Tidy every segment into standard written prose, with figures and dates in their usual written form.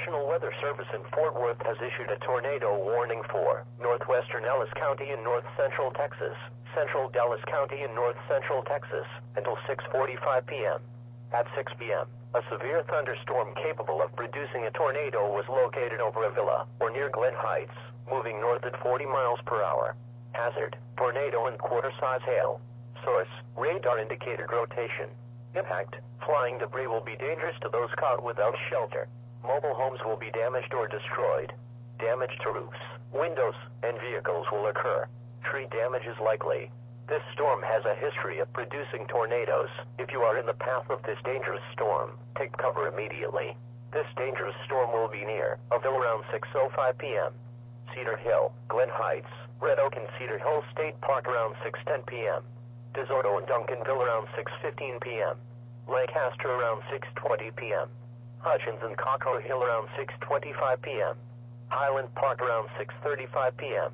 National Weather Service in Fort Worth has issued a tornado warning for northwestern Ellis County in north central Texas, central Dallas County in north central Texas, until 6:45 p.m. At 6 p.m., a severe thunderstorm capable of producing a tornado was located over a villa, or near Glen Heights, moving north at 40 miles per hour. Hazard, tornado and quarter-size hail. Source, radar-indicated rotation. Impact, flying debris will be dangerous to those caught without shelter. Mobile homes will be damaged or destroyed. Damage to roofs, windows, and vehicles will occur. Tree damage is likely. This storm has a history of producing tornadoes. If you are in the path of this dangerous storm, take cover immediately. This dangerous storm will be near a villa around 6:05 p.m. Cedar Hill, Glen Heights, Red Oak and Cedar Hill State Park around 6:10 p.m. DeSoto and Duncanville around 6:15 p.m. Lancaster around 6:20 p.m. Hutchins and Cocoa Hill around 6:25 p.m. Highland Park around 6:35 p.m.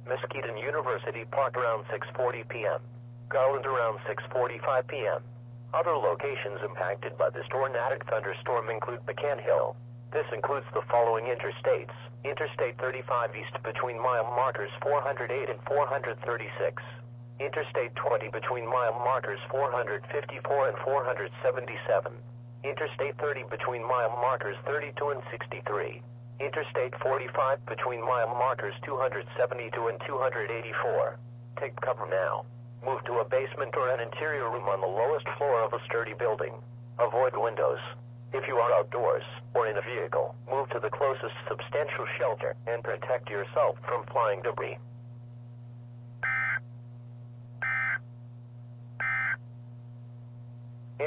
Mesquite and University Park around 6:40 p.m. Garland around 6:45 p.m. Other locations impacted by this tornadic thunderstorm include Pecan Hill. This includes the following interstates: Interstate 35 east between mile markers 408 and 436. Interstate 20 between mile markers 454 and 477. Interstate 30 between mile markers 32 and 63. Interstate 45 between mile markers 272 and 284. Take cover now. Move to a basement or an interior room on the lowest floor of a sturdy building. Avoid windows. If you are outdoors or in a vehicle, move to the closest substantial shelter and protect yourself from flying debris.